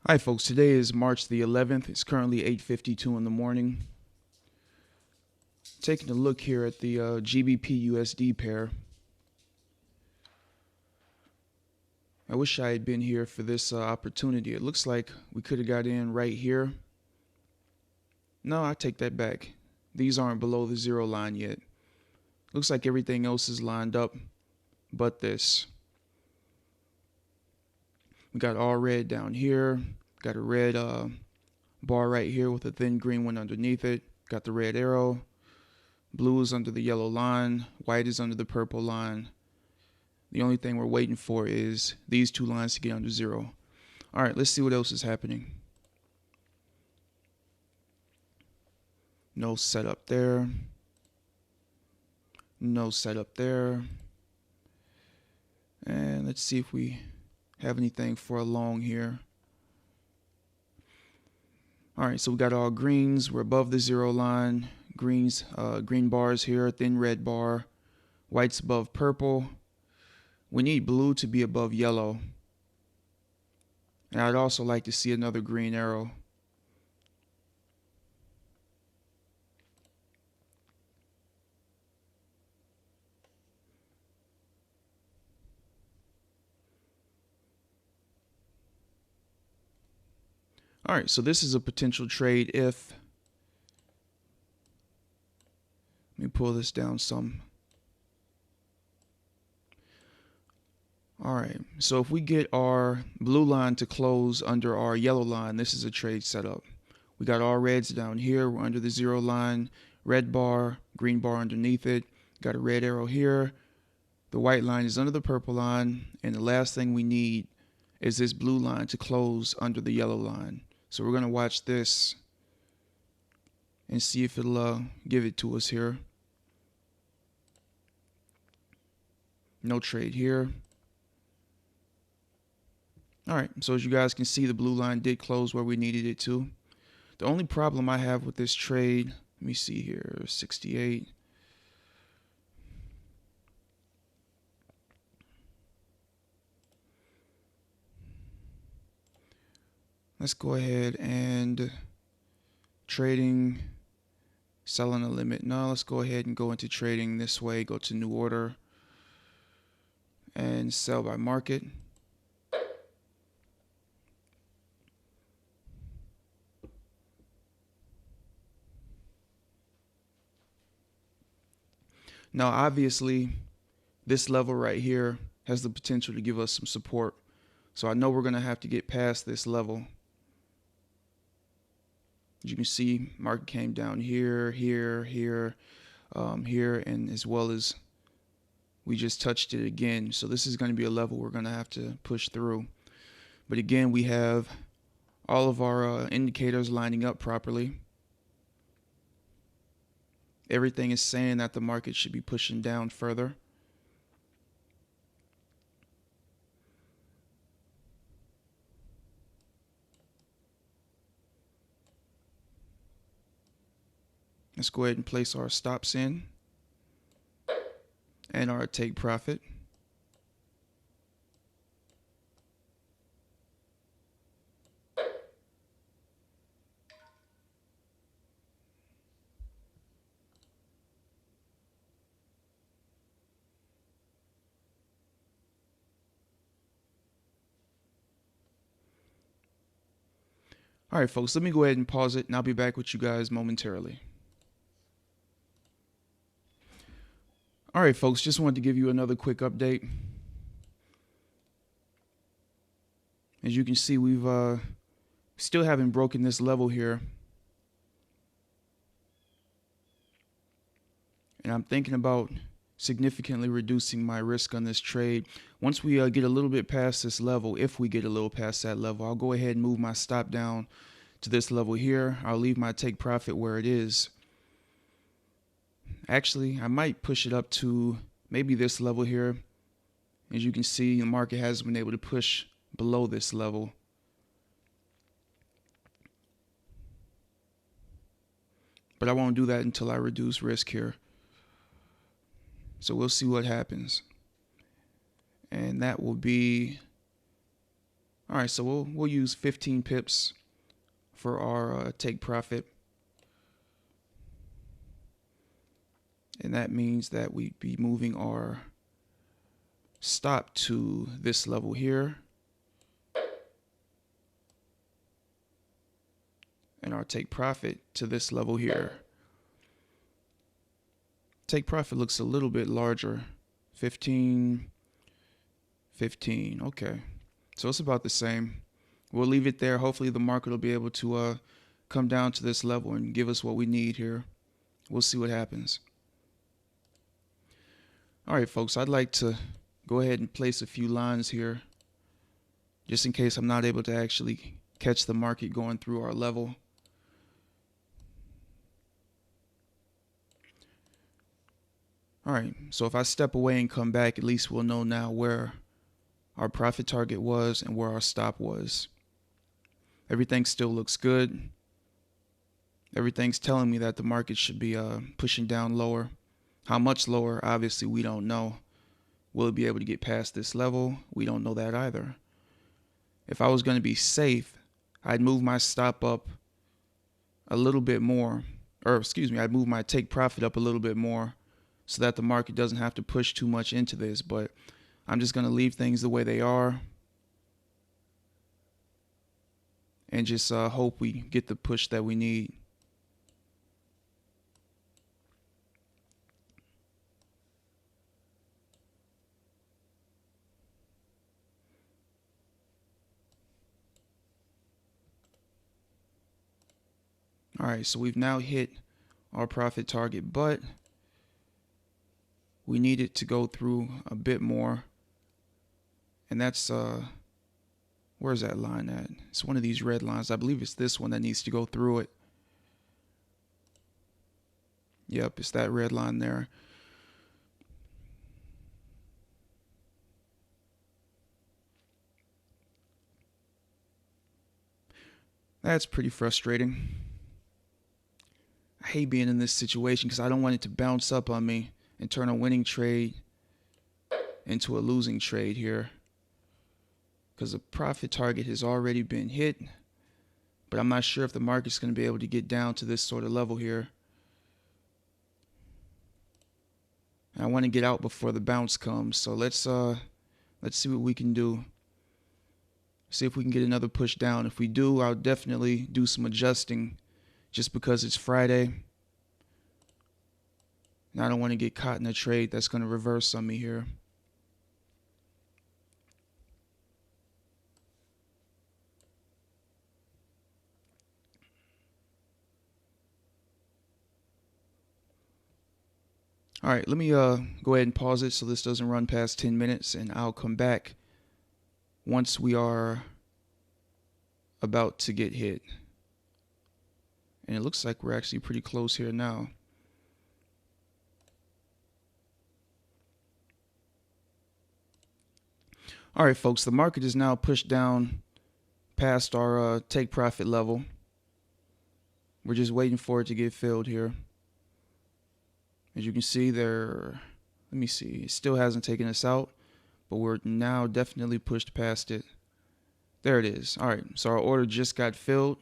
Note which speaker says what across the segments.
Speaker 1: Hi folks, today is March the 11th. It's currently 8:52 in the morning. Taking a look here at the GBP USD pair. I wish I had been here for this opportunity. It looks like we could have got in right here. No, I take that back. These aren't below the zero line yet. Looks like everything else is lined up but this. We got all red down here. Got a red bar right here with a thin green one underneath it. Got the red arrow. Blue is under the yellow line. White is under the purple line. The only thing we're waiting for is these two lines to get under zero. All right, let's see what else is happening. No setup there. No setup there. And let's see if we have anything for a long here. All right, so we got all greens. We're above the zero line. Greens, green bars here, thin red bar. White's above purple. We need blue to be above yellow. And I'd also like to see another green arrow. All right, so this is a potential trade if, let me pull this down some. All right, so if we get our blue line to close under our yellow line, this is a trade setup. We got all reds down here. We're under the zero line, red bar, green bar underneath it. Got a red arrow here. The white line is under the purple line. And the last thing we need is this blue line to close under the yellow line. So we're going to watch this and see if it'll give it to us here. No trade here. All right, so as you guys can see, the blue line did close where we needed it to. The only problem I have with this trade, let me see here, 68. Let's go ahead and trading, selling a limit. No, let's go ahead and go into trading this way, go to new order and sell by market. Now, obviously, this level right here has the potential to give us some support. So I know we're going to have to get past this level. As you can see, market came down here, here, here, here, and as well as we just touched it again. So this is going to be a level we're going to have to push through. But again, we have all of our indicators lining up properly. Everything is saying that the market should be pushing down further. Let's go ahead and place our stops in and our take profit. All right, folks, let me go ahead and pause it, and I'll be back with you guys momentarily. All right, folks, just wanted to give you another quick update. As you can see, we've still haven't broken this level here. And I'm thinking about significantly reducing my risk on this trade. Once we get a little bit past this level, if we get a little past that level, I'll go ahead and move my stop down to this level here. I'll leave my take profit where it is. Actually, I might push it up to maybe this level here. As you can see, the market hasn't been able to push below this level. But I won't do that until I reduce risk here. So we'll see what happens. And that will be All right, so we'll use 15 pips for our take profit. And that means that we'd be moving our stop to this level here. And our take profit to this level here. Take profit looks a little bit larger. 15, 15. Okay. So it's about the same. We'll leave it there. Hopefully the market will be able to come down to this level and give us what we need here. We'll see what happens. All right, folks, I'd like to go ahead and place a few lines here just in case I'm not able to actually catch the market going through our level. All right, so if I step away and come back, at least we'll know now where our profit target was and where our stop was. Everything still looks good. Everything's telling me that the market should be pushing down lower. How much lower? Obviously, we don't know. Will it be able to get past this level? We don't know that either. If I was going to be safe, I'd move my stop up a little bit more. Or excuse me, I'd move my take profit up a little bit more so that the market doesn't have to push too much into this. But I'm just going to leave things the way they are and just hope we get the push that we need. All right, so we've now hit our profit target, but we need it to go through a bit more. And that's, where's that line at? It's one of these red lines. I believe it's this one that needs to go through it. Yep, it's that red line there. That's pretty frustrating. I hate being in this situation because I don't want it to bounce up on me and turn a winning trade into a losing trade here. Because the profit target has already been hit, but I'm not sure if the market's going to be able to get down to this sort of level here. And I want to get out before the bounce comes, so let's see what we can do. See if we can get another push down. If we do, I'll definitely do some adjusting just because it's Friday. And I don't want to get caught in a trade that's going to reverse on me here. All right, let me go ahead and pause it so this doesn't run past 10 minutes, and I'll come back once we are about to get hit. And it looks like we're actually pretty close here now. All right, folks, the market is now pushed down past our take profit level. We're just waiting for it to get filled here. As you can see there, let me see, it still hasn't taken us out, but we're now definitely pushed past it. There it is. All right, so our order just got filled.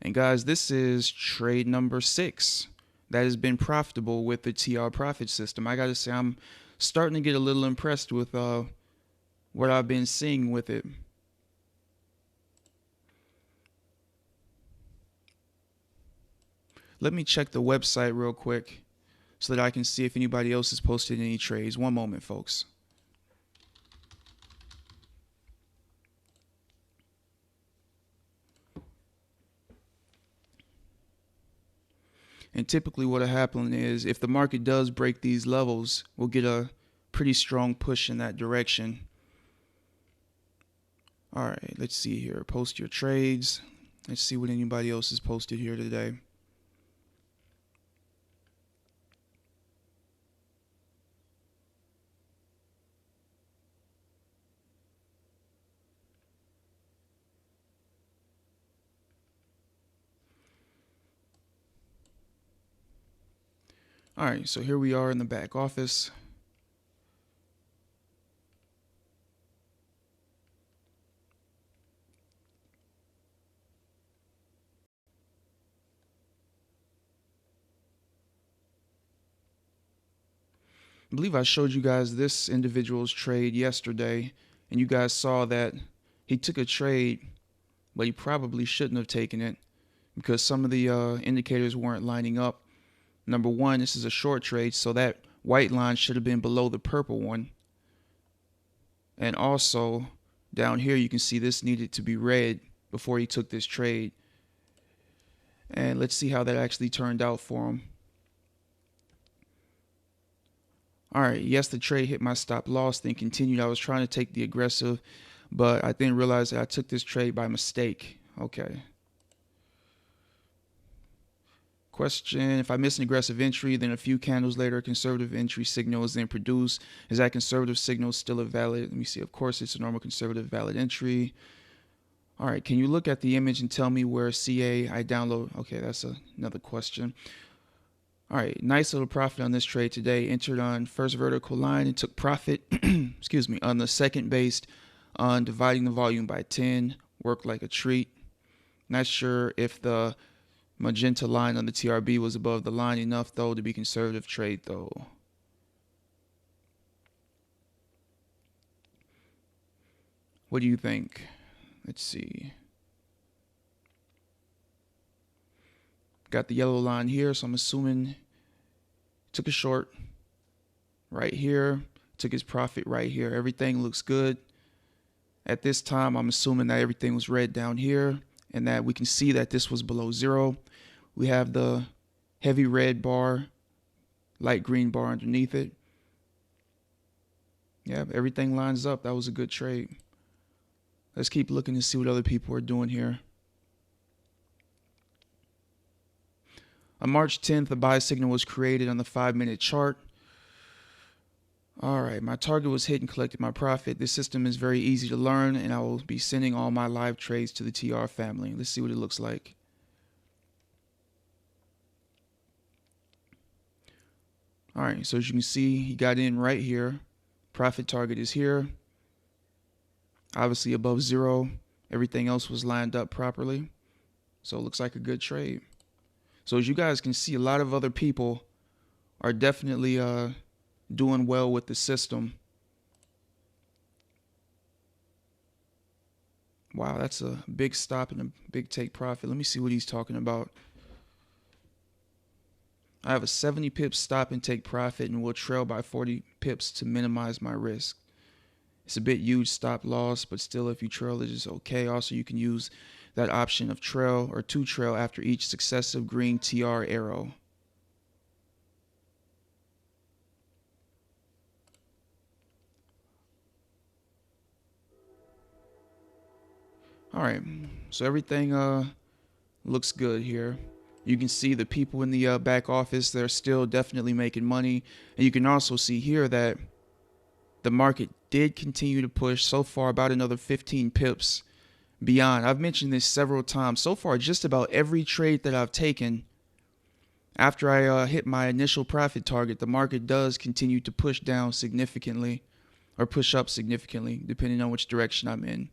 Speaker 1: And guys, this is trade number 6 that has been profitable with the TR profit system. I got to say, I'm starting to get a little impressed with what I've been seeing with it. Let me check the website real quick so that I can see if anybody else has posted any trades. One moment, folks. And typically what'll happen is if the market does break these levels, we'll get a pretty strong push in that direction. All right, let's see here. Post your trades. Let's see what anybody else has posted here today. All right, so here we are in the back office. I believe I showed you guys this individual's trade yesterday, and you guys saw that he took a trade, but he probably shouldn't have taken it because some of the indicators weren't lining up. Number one, this is a short trade, so that white line should have been below the purple one. And also, down here you can see this needed to be red before he took this trade. And let's see how that actually turned out for him. All right, yes, the trade hit my stop loss, then continued. I was trying to take the aggressive, but I didn't realize that I took this trade by mistake. Okay. Question, if I miss an aggressive entry, then a few candles later, a conservative entry signal is then produced. Is that conservative signal still a valid? Let me see. Of course, it's a normal conservative valid entry. All right, can you look at the image and tell me where CA I download? Okay, that's another question. All right, nice little profit on this trade today. Entered on first vertical line and took profit, excuse me, on the second based on dividing the volume by 10. Worked like a treat. Not sure if the magenta line on the TRB was above the line enough, though, to be conservative trade, though. What do you think? Let's see. Got the yellow line here, so I'm assuming took a short right here, took his profit right here. Everything looks good. At this time, I'm assuming that everything was red down here and that we can see that this was below zero. We have the heavy red bar, light green bar underneath it. Yeah, everything lines up. That was a good trade. Let's keep looking to see what other people are doing here. On March 10th, a buy signal was created on the 5-minute chart. All right, my target was hit and collected my profit. This system is very easy to learn, and I will be sending all my live trades to the TR family. Let's see what it looks like. All right, so as you can see, he got in right here. Profit target is here. Obviously above zero. Everything else was lined up properly. So it looks like a good trade. So as you guys can see, a lot of other people are definitely doing well with the system. Wow, that's a big stop and a big take profit. Let me see what he's talking about. I have a 70 pips stop and take profit and will trail by 40 pips to minimize my risk. It's a bit huge stop loss, but still if you trail it is okay. Also, you can use that option of trail or to trail after each successive green TR arrow. All right, so everything looks good here. You can see the people in the back office, they're still definitely making money. And you can also see here that the market did continue to push so far about another 15 pips beyond. I've mentioned this several times. So far, just about every trade that I've taken, after I hit my initial profit target, the market does continue to push down significantly or push up significantly, depending on which direction I'm in.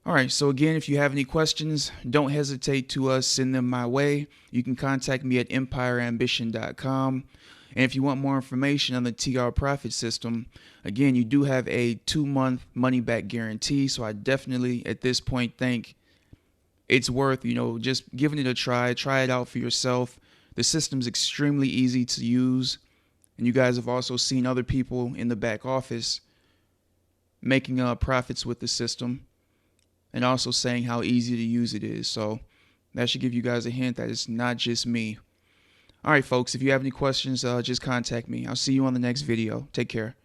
Speaker 1: All right, so again, if you have any questions, don't hesitate to send them my way. You can contact me at EmpireAmbition.com. And if you want more information on the TR profit system, again, you do have a 2-month money back guarantee. So I definitely at this point think it's worth, just giving it a try. Try it out for yourself. The system's extremely easy to use. And you guys have also seen other people in the back office making profits with the system and also saying how easy to use it is. So that should give you guys a hint that it's not just me. All right, folks, if you have any questions, just contact me. I'll see you on the next video. Take care.